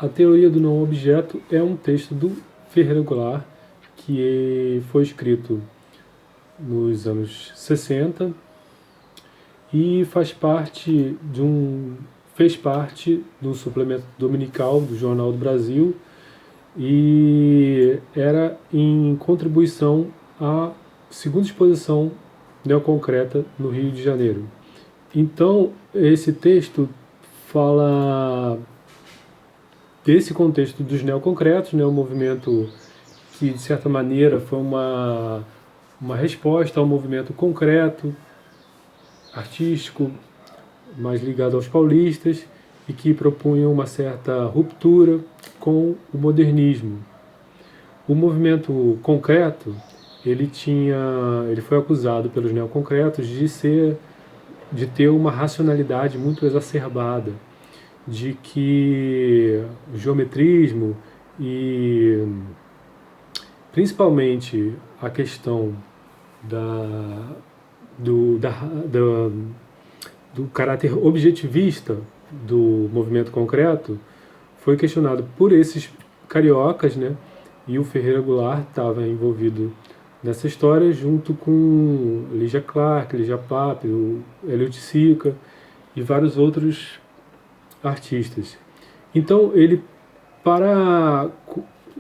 A teoria do não objeto é um texto do Ferreira Goulart, que foi escrito nos anos 60 e fez parte do suplemento dominical do Jornal do Brasil e era em contribuição à segunda exposição neoconcreta no Rio de Janeiro. Então, esse texto fala desse contexto dos neoconcretos, né, um movimento que, de certa maneira, foi uma resposta ao movimento concreto, artístico, mais ligado aos paulistas, e que propunha uma certa ruptura com o modernismo. O movimento concreto, ele foi acusado pelos neoconcretos de ter uma racionalidade muito exacerbada, de que o geometrismo e principalmente a questão do caráter objetivista do movimento concreto foi questionado por esses cariocas, né? E o Ferreira Goulart estava envolvido nessa história junto com Lígia Clark, Lígia Pape, o Eliot Sica e vários outros artistas. Então ele, para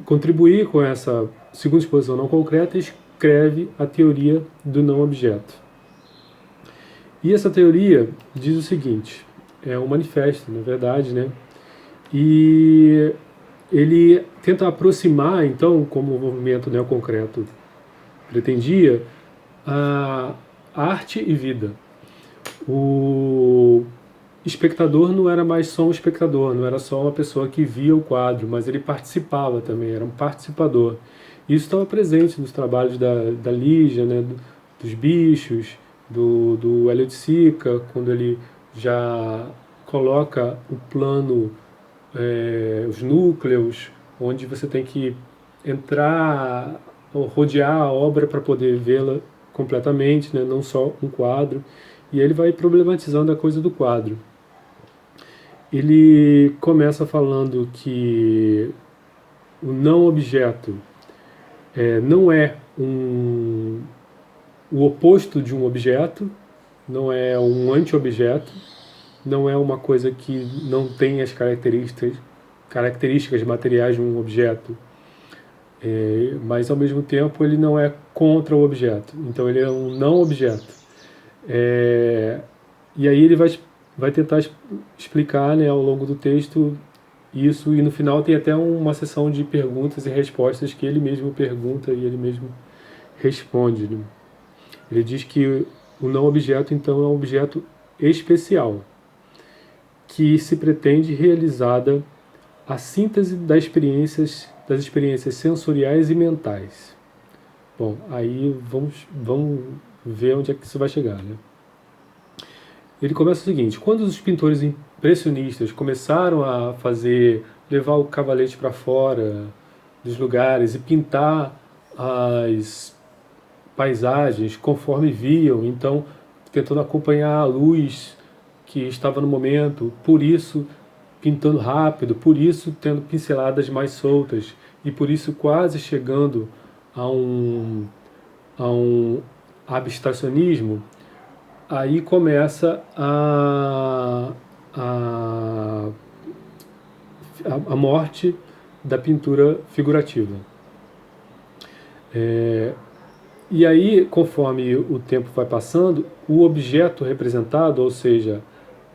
contribuir com essa segunda exposição não concreta, escreve a teoria do não objeto. E essa teoria diz o seguinte, é um manifesto, na verdade, né? E ele tenta aproximar, então, como o movimento neoconcreto pretendia, a arte e vida. O espectador não era mais só um espectador, não era só uma pessoa que via o quadro, mas ele participava também, era um participador. Isso estava presente nos trabalhos da Lígia, né, dos bichos, do Eliot Sica, quando ele já coloca o plano, os núcleos, onde você tem que entrar, rodear a obra para poder vê-la completamente, né, não só um quadro. E ele vai problematizando a coisa do quadro. Ele começa falando que o não objeto não é o oposto de um objeto, não é um anti-objeto, não é uma coisa que não tem as características materiais de um objeto, mas ao mesmo tempo ele não é contra o objeto, então ele é um não objeto. E aí ele vai tentar explicar, né, ao longo do texto isso, e no final tem até uma sessão de perguntas e respostas que ele mesmo pergunta e ele mesmo responde, né? Ele diz que o não objeto, então, é um objeto especial, que se pretende realizada a síntese das experiências sensoriais e mentais. Bom, aí vamos ver onde é que isso vai chegar, né? Ele começa o seguinte: quando os pintores impressionistas começaram a levar o cavalete para fora dos lugares e pintar as paisagens conforme viam, então tentando acompanhar a luz que estava no momento, por isso pintando rápido, por isso tendo pinceladas mais soltas e por isso quase chegando a um abstracionismo. Aí começa a morte da pintura figurativa. E aí, conforme o tempo vai passando, o objeto representado, ou seja,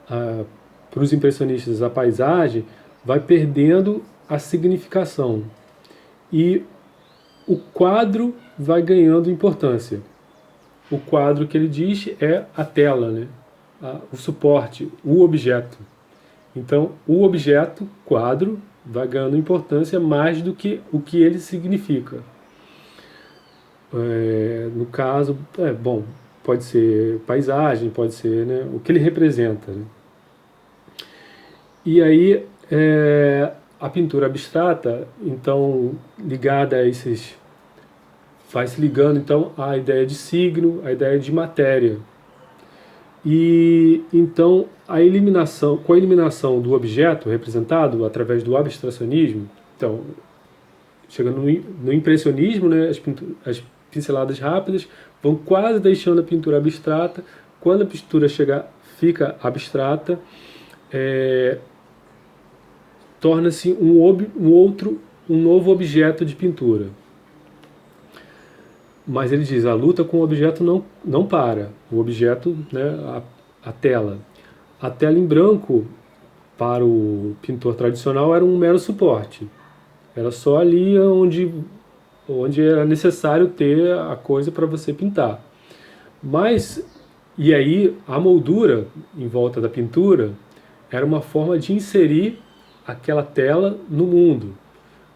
para os impressionistas a paisagem, vai perdendo a significação. E o quadro vai ganhando importância. O quadro que ele diz é a tela, né? O suporte, o objeto. Então, o objeto, quadro, vai ganhando importância mais do que o que ele significa. No caso, pode ser paisagem, pode ser, né, o que ele representa, né? E aí, a pintura abstrata, então, ligada a esses... vai se ligando, então, à ideia de signo, à ideia de matéria. E então com a eliminação do objeto representado através do abstracionismo, então chegando no impressionismo, né, as pinceladas rápidas vão quase deixando a pintura abstrata. Quando a pintura fica abstrata, torna-se um novo objeto de pintura. Mas ele diz, a luta com o objeto não para. O objeto, né, a tela. A tela em branco, para o pintor tradicional, era um mero suporte. Era só ali onde era necessário ter a coisa para você pintar. E aí, a moldura em volta da pintura era uma forma de inserir aquela tela no mundo.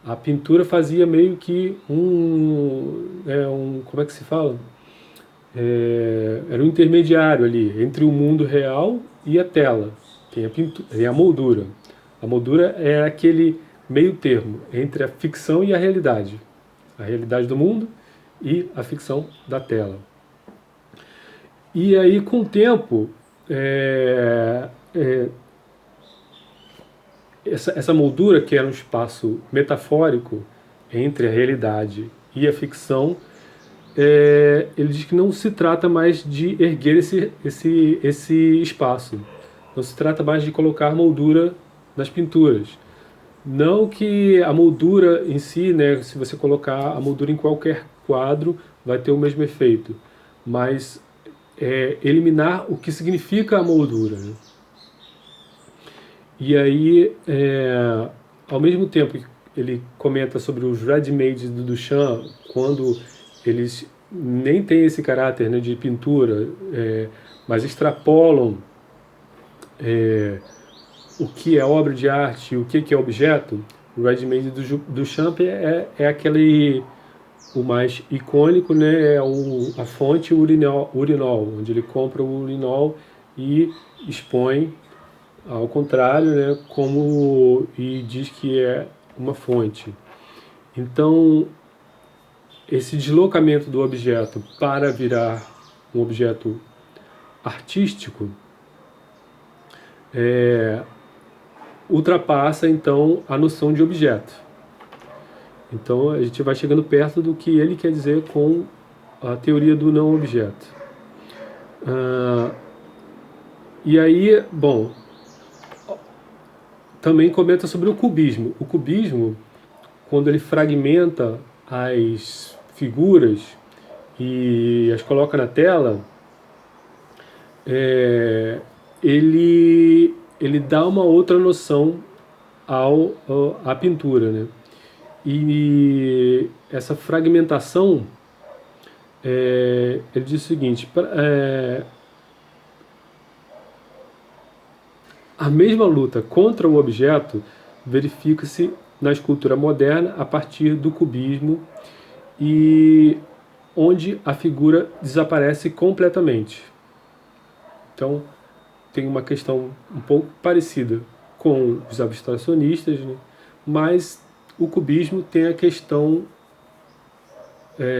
A pintura fazia meio que como é que se fala? Era um intermediário ali entre o mundo real e a tela. Tem a moldura. A moldura é aquele meio termo entre a ficção e a realidade. A realidade do mundo e a ficção da tela. E aí, com o tempo, essa moldura, que era um espaço metafórico entre a realidade e a ficção, ele diz que não se trata mais de erguer esse espaço. Não se trata mais de colocar moldura nas pinturas. Não que a moldura em si, né, se você colocar a moldura em qualquer quadro, vai ter o mesmo efeito. Mas eliminar o que significa a moldura, né? E aí, ao mesmo tempo que ele comenta sobre os ready-mades do Duchamp, quando eles nem têm esse caráter, né, de pintura, mas extrapolam o que é obra de arte e o que é objeto. O ready-made do Duchamp é aquele, o mais icônico, né, é a fonte urinol, onde ele compra o urinol e expõe ao contrário, né, e diz que é uma fonte. Então, esse deslocamento do objeto para virar um objeto artístico ultrapassa, então, a noção de objeto. Então, a gente vai chegando perto do que ele quer dizer com a teoria do não objeto. E aí, bom, também comenta sobre o cubismo. O cubismo, quando ele fragmenta as figuras e as coloca na tela, ele dá uma outra noção à pintura, né? E essa fragmentação, ele diz o seguinte: a mesma luta contra o objeto verifica-se na escultura moderna a partir do cubismo, e onde a figura desaparece completamente. Então, tem uma questão um pouco parecida com os abstracionistas, né? Mas o cubismo tem a questão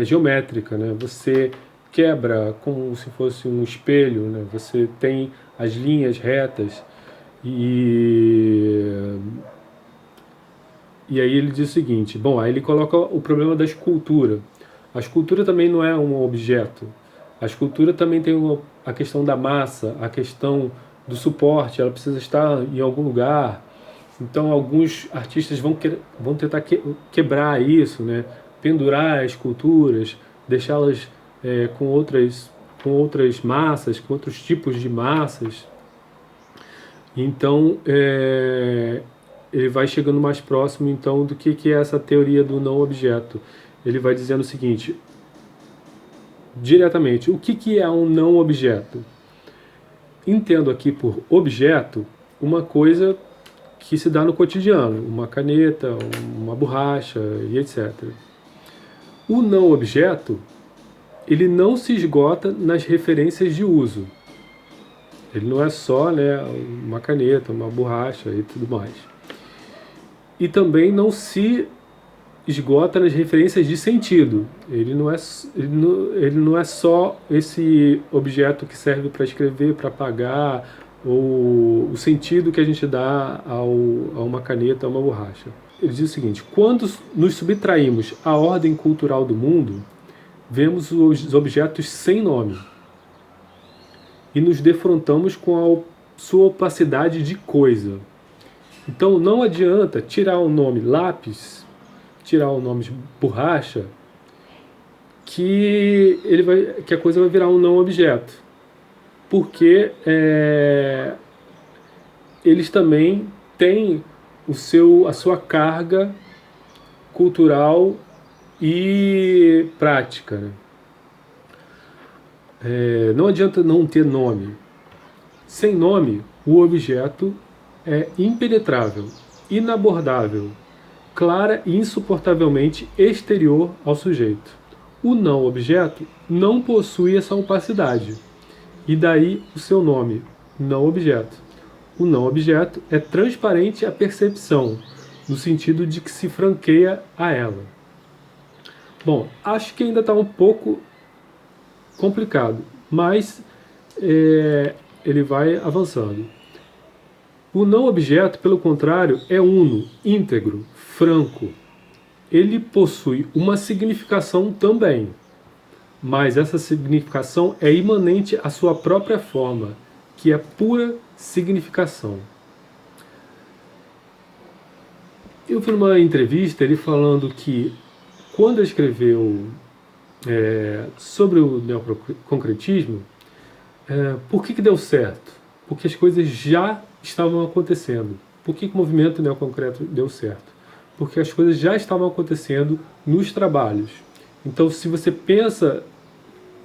geométrica, né? Você quebra como se fosse um espelho, né? Você tem as linhas retas. E aí ele diz o seguinte, bom, aí ele coloca o problema da escultura. A escultura também não é um objeto. A escultura também tem a questão da massa, a questão do suporte, ela precisa estar em algum lugar. Então alguns artistas vão tentar quebrar isso, né? Pendurar esculturas, deixá-las com outras massas, com outros tipos de massas. Então, ele vai chegando mais próximo, então, do que é essa teoria do não objeto. Ele vai dizendo o seguinte, diretamente, o que é um não objeto? Entendo aqui por objeto uma coisa que se dá no cotidiano, uma caneta, uma borracha e etc. O não objeto, ele não se esgota nas referências de uso. Ele não é só, né, uma caneta, uma borracha e tudo mais. E também não se esgota nas referências de sentido. Ele não é só esse objeto que serve para escrever, para apagar, ou o sentido que a gente dá a uma caneta, a uma borracha. Ele diz o seguinte: quando nos subtraímos à ordem cultural do mundo, vemos os objetos sem nome e nos defrontamos com a sua opacidade de coisa. Então não adianta tirar o nome lápis, tirar o nome borracha, que a coisa vai virar um não objeto, porque eles também têm a sua carga cultural e prática, né? Não adianta não ter nome. Sem nome, o objeto é impenetrável, inabordável, clara e insuportavelmente exterior ao sujeito. O não objeto não possui essa opacidade, e daí o seu nome, não objeto. O não objeto é transparente à percepção, no sentido de que se franqueia a ela. Bom, acho que ainda está um pouco complicado, mas ele vai avançando. O não objeto, pelo contrário, é uno, íntegro, franco. Ele possui uma significação também, mas essa significação é imanente à sua própria forma, que é pura significação. Eu vi numa entrevista ele falando que quando ele escreveu sobre o neoconcretismo, por que deu certo? Porque as coisas já estavam acontecendo. Por que o movimento neoconcreto deu certo? Porque as coisas já estavam acontecendo nos trabalhos. Então, se você pensa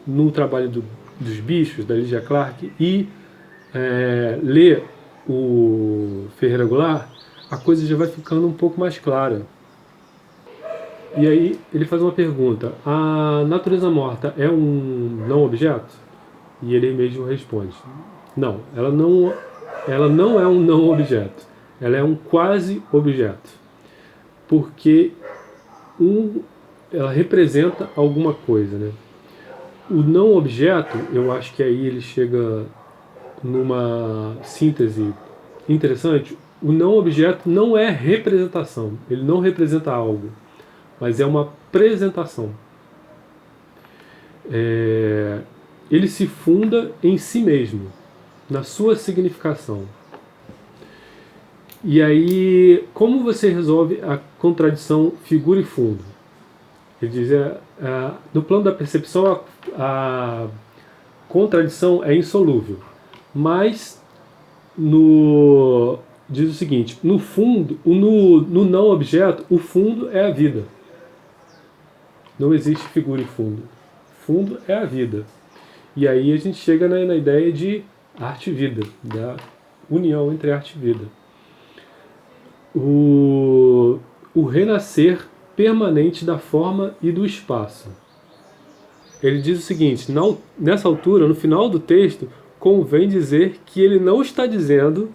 no trabalho dos bichos, da Lygia Clark, e lê o Ferreira Goulart, a coisa já vai ficando um pouco mais clara. E aí ele faz uma pergunta: a natureza morta é um não objeto? E ele mesmo responde: não, ela não é um não objeto, ela é um quase objeto, porque ela representa alguma coisa, né? O não objeto, eu acho que aí ele chega numa síntese interessante. O não objeto não é representação, ele não representa algo, mas é uma apresentação. Ele se funda em si mesmo, na sua significação. E aí, como você resolve a contradição figura e fundo? Ele diz, no plano da percepção, a contradição é insolúvel, mas diz o seguinte: no fundo, no não objeto, o fundo é a vida. Não existe figura e fundo. Fundo é a vida. E aí a gente chega na ideia de arte e vida, da união entre arte e vida. O renascer permanente da forma e do espaço. Ele diz o seguinte: nessa altura, no final do texto, convém dizer que ele não está dizendo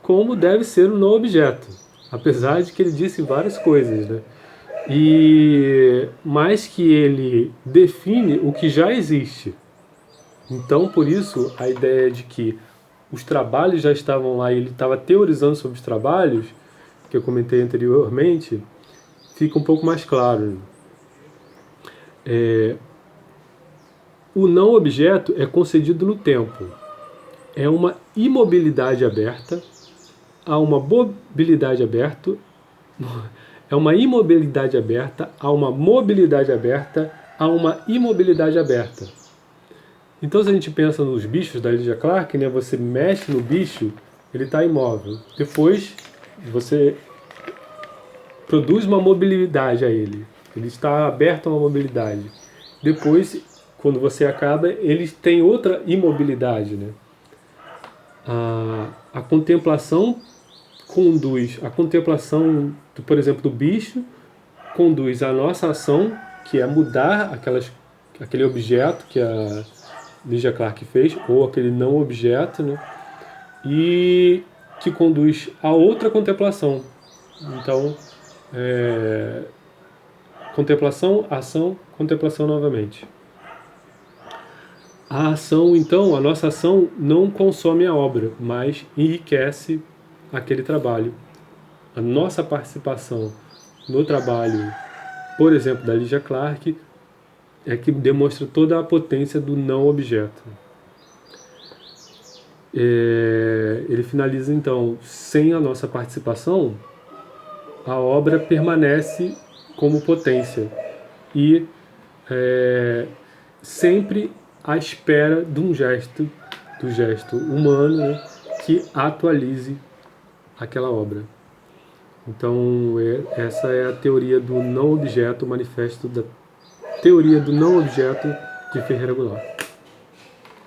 como deve ser o não objeto, apesar de que ele disse várias coisas, né? Mas que ele define o que já existe. Então, por isso, a ideia de que os trabalhos já estavam lá e ele estava teorizando sobre os trabalhos, que eu comentei anteriormente, fica um pouco mais claro. O não objeto é concedido no tempo. É uma imobilidade aberta a uma mobilidade aberta, é uma imobilidade aberta a uma mobilidade aberta a uma imobilidade aberta. Então, se a gente pensa nos bichos da Lygia Clark, né, você mexe no bicho, ele está imóvel. Depois, você produz uma mobilidade a ele. Ele está aberto a uma mobilidade. Depois, quando você acaba, ele tem outra imobilidade, né? A contemplação conduz, a contemplação, por exemplo, do bicho, conduz a nossa ação, que é mudar aquele objeto que a Lygia Clark fez, ou aquele não objeto, né? E que conduz a outra contemplação. Então, contemplação, ação, contemplação novamente. A ação, então, a nossa ação não consome a obra, mas enriquece aquele trabalho. A nossa participação no trabalho, por exemplo, da Lygia Clark, é que demonstra toda a potência do não objeto. Ele finaliza, então, sem a nossa participação, a obra permanece como potência e sempre à espera de um gesto, do gesto humano, né, que atualize aquela obra. Então, essa é a teoria do não objeto, o manifesto da teoria do não objeto de Ferreira Goulart.